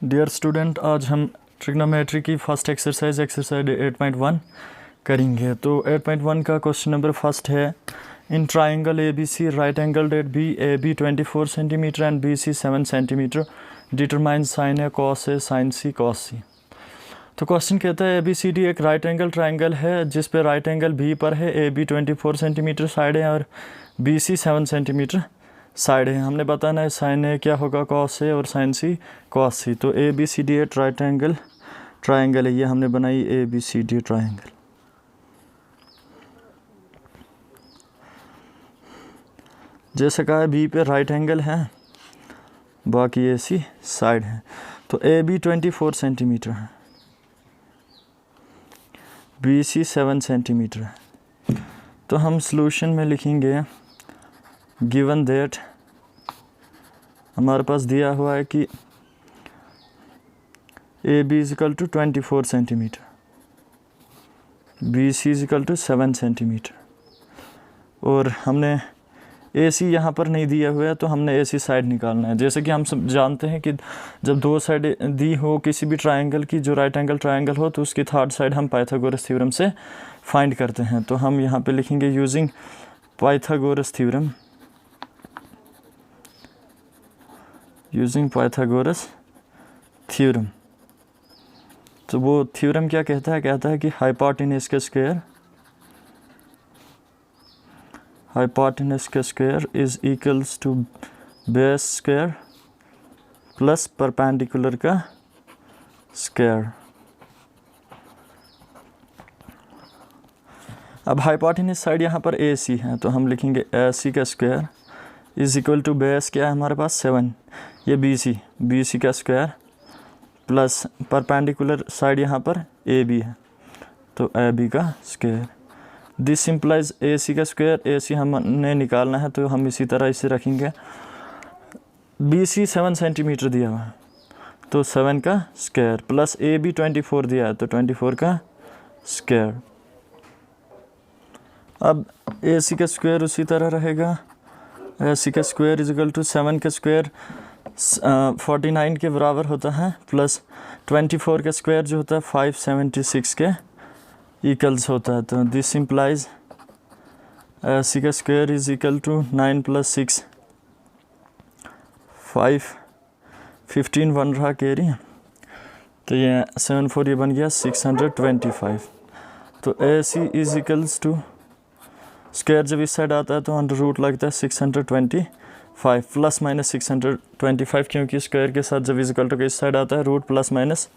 Dear student, आज हम trigonometry की फर्स्ट एक्सरसाइज 8.1 करेंगे। तो 8.1 का क्वेश्चन नंबर फर्स्ट है, in triangle A B C right angle at B A B 24 centimetre and B C 7 centimetre, determine sine A cos A sine C cos C. तो question कहता है A B C D एक right angle triangle है जिस पे right angle B पर है, A B 24 centimetre side है और बी सी 7 सेंटीमीटर साइड है। हमने बताना है साइन ए क्या होगा कॉस ए और साइन सी कॉस सी। तो A B C D at right angle triangle है, ये हमने बनाई A B C D triangle. जैसे कहा है बी पे राइट एंगल है, बाकी ए सी साइड है। तो ए बी 24 सेंटीमीटर है, बी सी 7 सेंटीमीटर है। तो हम सॉल्यूशन में लिखेंगे गिवन दैट, हमारे पास दिया हुआ है कि A B is equal to 24 centimetre, B C is equal to 7 centimetre, और हमने ए सी यहाँ पर नहीं दिया हुआ है तो हमने ए सी साइड निकालना है। जैसे कि हम सब जानते हैं कि जब दो साइड दी हो किसी भी ट्राइंगल की, जो राइट एंगल ट्राइंगल हो, तो उसकी थर्ड साइड हम पाइथागोरस थ्योरम से फाइंड करते हैं। तो हम यहाँ पे लिखेंगे using Pythagoras theorem, using Pythagoras theorem. तो वो थ्योरम क्या कहता है? कहता है कि हाइपोटेनस का स्क्वायर, हाइपोटेनस का square is equals to base square plus perpendicular का स्क्वायर। अब हाइपोटेनस साइड यहाँ पर ए सी है, तो हम लिखेंगे ए सी का square is equal to base क्या है हमारे पास 7, ये बी सी का स्क्वायर प्लस परपेंडिकुलर साइड यहाँ पर ए बी है, तो ए बी का square. This simplifies A C का स्क्वायर, ए सी हमने निकालना है तो हम इसी तरह इसे रखेंगे। बी सी 7 सेंटीमीटर दिया हुआ है तो 7 का स्क्वायर प्लस ए बी 24 दिया है तो 24 का स्क्वायर। अब ए सी का स्क्वायर उसी तरह रहेगा, ए सी का स्क्वायर इज इक्वल टू 7 का स्क्वायर 49 के बराबर होता है, प्लस 24 का स्क्वायर जो होता है 576 के इक्वल्स होता है। तो दिस इम्प्लाइज सी का square is equal to 9 plus 6 5 15 बन रहा कैरी, तो ये 7 4 ये बन गया 625। तो ए सी इज इक्वल्स टू स्क्वायर जब इस साइड आता है तो अंडर रूट लगता है 625 प्लस माइनस 625, क्योंकि स्क्वायर के साथ जब इजिकल टू के इस साइड आता है रूट प्लस माइनस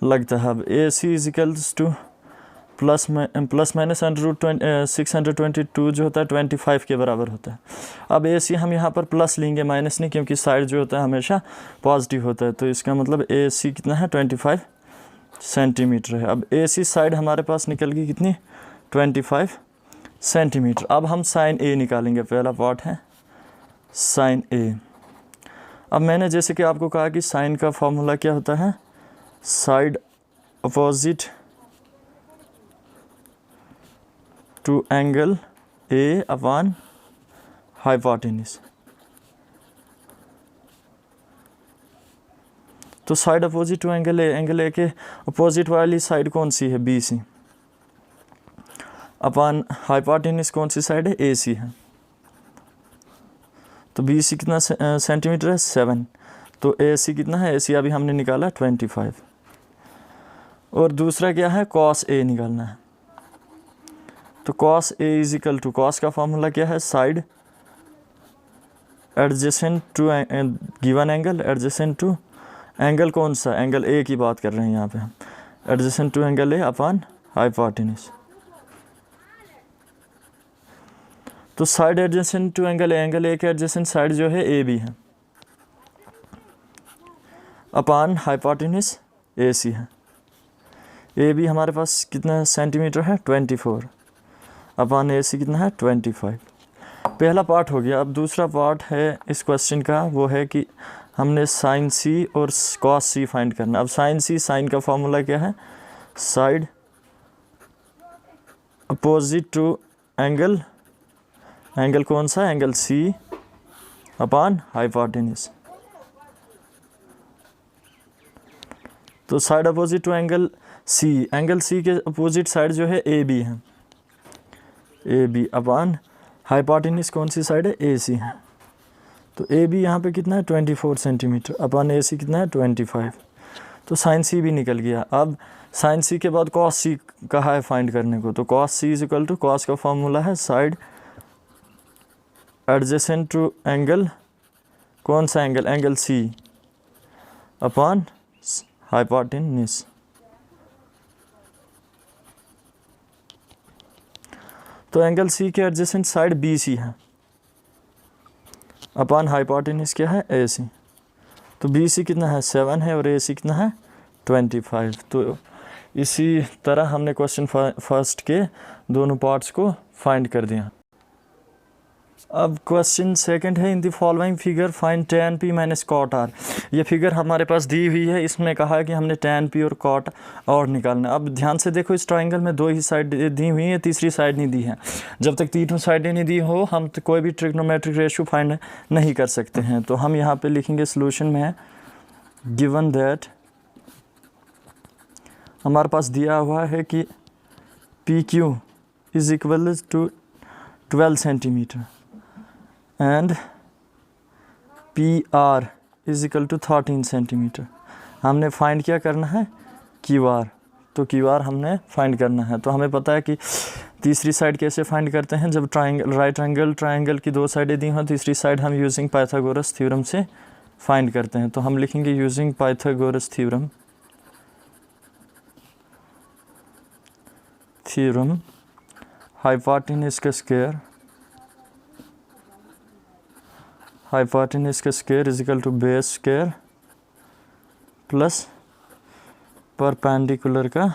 लगता है। अब A C is equals two plus minus under root 622 जो होता है 25 के बराबर होता है। अब ए सी हम यहाँ पर प्लस लेंगे, माइनस नहीं, क्योंकि साइड जो होता है हमेशा पॉजिटिव होता है। तो इसका मतलब ए सी कितना है 25 सेंटीमीटर है। अब ए सी साइड हमारे पास निकल गई कितनी 25 सेंटीमीटर। अब हम साइन ए निकालेंगे, पहला पार्ट है साइन ए। अब मैंने जैसे कि आपको कहा कि साइन का फॉर्मूला क्या होता है, side opposite to angle A upon hypotenuse. तो side opposite to angle A के अपोजिट वाली साइड कौन सी है, बी सी, अपॉन हाइपोटेनस कौन सी साइड है, ए सी है। तो बी सी कितना सेंटीमीटर है 7, तो ए सी कितना है, ए सी अभी हमने निकाला 25। और दूसरा क्या है, कॉस ए निकालना है। तो cos A is equal to, cos का फॉर्मूला क्या है, side adjacent to given angle, adjacent to angle कौन सा, एंगल ए की बात कर रहे हैं यहाँ पे हम, adjacent to angle A upon hypotenuse. तो side adjacent to angle A के एडजेसेंट साइड जो है ए बी है, अपॉन हाइपोटेनस ए सी है। ए बी हमारे पास कितना सेंटीमीटर है 24, अपॉन ए सी कितना है 25। पहला पार्ट हो गया। अब दूसरा पार्ट है इस क्वेश्चन का, वो है कि हमने साइन सी और कॉस सी फाइंड करना। अब साइन सी, साइन का फॉर्मूला क्या है, side opposite to angle, angle कौन सा, एंगल सी अपॉन हाइपोटेनस। तो side opposite to angle C, angle C के अपोजिट साइड जो है ए बी है, ए बी अपॉन हाइपोटेन्यूज कौन सी साइड है, ए सी है। तो ए बी यहाँ पे कितना है 24 सेंटीमीटर अपॉन ए सी कितना है 25। तो साइन सी भी निकल गया। अब साइन सी के बाद कॉस सी कहा है फाइंड करने को, तो cos C is equal to, cos का फॉर्मूला है साइड एडजेसेंट टू एंगल, कौन सा angle, angle C upon hypotenuse. तो एंगल सी के एडजेसेंट साइड बी सी है अपॉन हाइपोटेन्यूज क्या है, ए सी। तो बी सी कितना है 7 है और ए सी कितना है 25। तो इसी तरह हमने क्वेश्चन फर्स्ट के दोनों पार्ट्स को फाइंड कर दिया। अब क्वेश्चन सेकंड है, in the following figure find tan p minus cot r। ये फिगर हमारे पास दी हुई है, इसमें कहा है कि हमने tan p और कॉट r निकालना है। अब ध्यान से देखो, इस ट्राइंगल में 2 ही साइड दी हुई है, तीसरी साइड नहीं दी है। जब तक तीनों साइडें नहीं दी हो हम तो कोई भी ट्रिग्नोमेट्रिक रेशियो फाइंड नहीं कर सकते हैं। तो हम यहाँ पे लिखेंगे सोल्यूशन में, गिवन दैट हमारे पास दिया हुआ है कि P Q is equal to 12 centimetre and P R is equal to 13 centimetre. हमने फाइंड क्या करना है, क्यू आर। तो क्यू आर हमने फाइंड करना है। तो हमें पता है कि तीसरी साइड कैसे फाइंड करते हैं, जब ट्राइंगल, राइट एंगल ट्राइंगल की 2 साइडें दी हों, तीसरी साइड हम यूजिंग पाइथागोरस थ्योरम से फाइंड करते हैं। तो हम लिखेंगे यूजिंग पाइथागोरस थ्योरम, हाइपोटेन्यूज का स्क्वायर, हाइपोटेन्यूज का square is equal to base square plus perpendicular का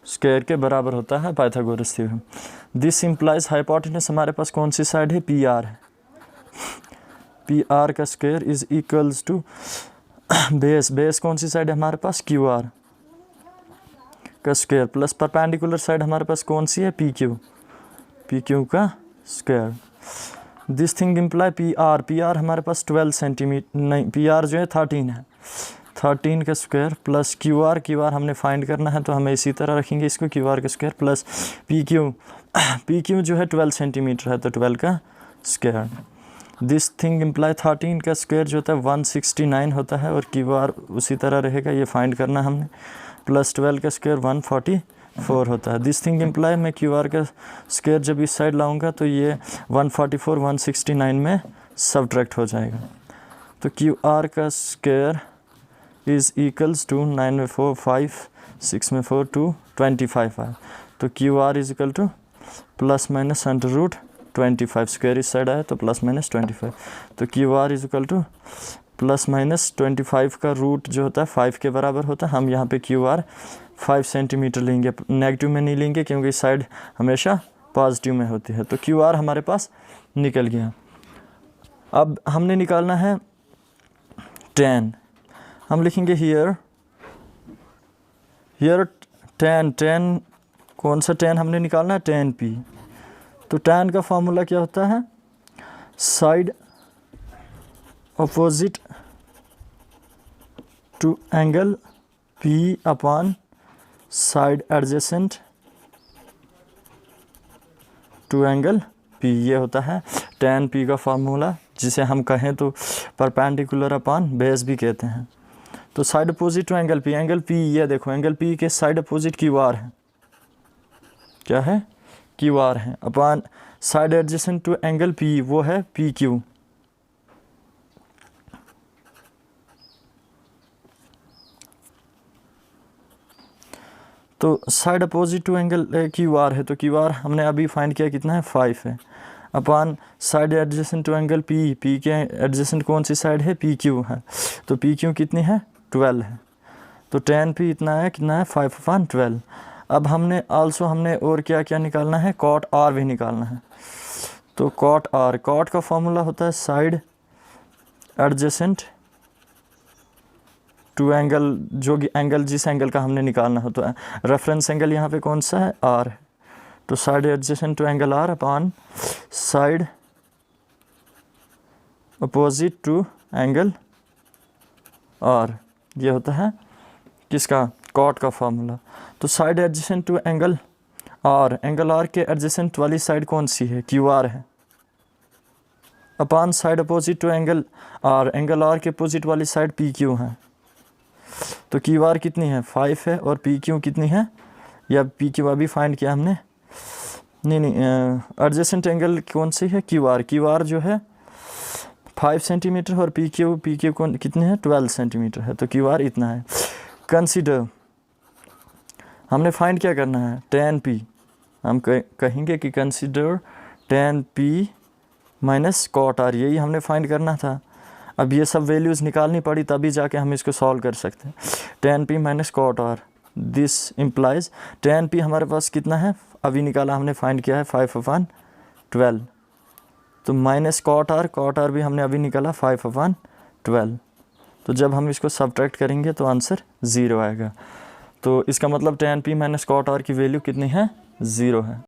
स्क्वायर के बराबर होता है Pythagoras theorem. This implies hypotenuse हमारे पास कौन सी साइड है, पी आर है। पी आर का square is equals to base, base कौन सी साइड है हमारे पास, क्यू आर का स्क्वायर प्लस परपेंडिकुलर साइड हमारे पास कौन सी है, पी क्यू का square. This thing imply P R हमारे पास 12 सेंटीमीटर, नहीं पी आर जो है 13 है, 13 का स्क्वायर प्लस क्यू आर हमने फाइंड करना है तो हमें इसी तरह रखेंगे इसको, क्यू आर का स्क्वायर प्लस पी क्यू जो है 12 सेंटीमीटर है तो 12 का स्क्वायर। दिस थिंग इम्प्लाई 13 का स्क्वायर जो होता है 169 होता है और क्यू आर उसी तरह रहेगा, ये फाइंड करना हमने, प्लस 12 का स्क्वायर 144 होता है। दिस थिंग इम्प्लाई मैं क्यू आर का स्क्वायर जब इस साइड लाऊंगा तो ये 144 169 में सब्ट्रैक्ट हो जाएगा। तो क्यू आर का स्क्वायर इज़ इक्वल्स टू 9 में 4 5 6 में 4 2 25 है। तो Q R is equal to plus minus under root 25, square इस साइड आया तो प्लस माइनस 25। तो Q R is equal to plus minus 25 का रूट जो होता है 5 के बराबर होता है। हम यहाँ पे क्यू आर 5 सेंटीमीटर लेंगे, नेगेटिव में नहीं लेंगे क्योंकि इस साइड हमेशा पॉजिटिव में होती है। तो क्यू आर हमारे पास निकल गया। अब हमने निकालना है tan। हम लिखेंगे हियर tan कौन सा tan हमने निकालना है, tan p। तो tan का फॉर्मूला क्या होता है, side opposite to angle p upon side adjacent to angle p, ये होता है tan p का फार्मूला, जिसे हम कहें तो परपेंडिकुलर अपॉन बेस भी कहते हैं। तो side opposite to angle p, ये देखो एंगल p के साइड अपोजिट क्यू आर है, क्या है, क्यू आर है, upon side adjacent to angle p वो है पी क्यू। तो side opposite to angle Q R है तो क्यू आर हमने अभी फाइंड किया कितना है 5 है, upon side adjacent to angle p के एडजेसेंट कौन सी साइड है, पी क्यू है। तो पी क्यू कितनी है 12 है। तो tan p इतना है, कितना है 5/12। अब हमने और क्या क्या निकालना है, कॉट r भी निकालना है। तो कॉट का फॉर्मूला होता है साइड एडजेसेंट टू एंगल, जो कि एंगल जिस एंगल का हमने निकालना हो, तो रेफरेंस एंगल यहाँ पे कौन सा है, r है। तो side adjacent to angle r upon side opposite to angle r, ये होता है किसका, कॉट का फार्मूला। तो side adjacent to angle R, angle R के एडजेसेंट वाली साइड कौन सी है, क्यू आर है, upon side opposite to angle R, angle R के अपोजिट वाली साइड पी क्यू है। तो क्यू आर कितनी है 5 है और पी क्यू कितनी है, या पी क्यू अभी फाइंड किया हमने, नहीं एडजेसेंट एंगल कौन सी है, क्यू आर जो है 5 सेंटीमीटर और पी क्यू कौन कितनी है 12 सेंटीमीटर है। तो क्यू आर इतना है। कंसीडर, हमने फाइंड क्या करना है, tan p, हम कहेंगे कि consider tan p minus cot R, यही हमने फाइंड करना था। अब ये सब वैल्यूज़ निकालनी पड़ी तभी जाके हम इसको सॉल्व कर सकते हैं। tan p minus cot R, this implies tan p हमारे पास कितना है, अभी निकाला हमने, फाइंड किया है 5/12। तो माइनस कॉट आर भी हमने अभी निकाला 5/12। तो जब हम इसको सब्ट्रैक्ट करेंगे तो आंसर 0 आएगा। तो इसका मतलब tan p minus cot R की वैल्यू कितनी है, 0 है।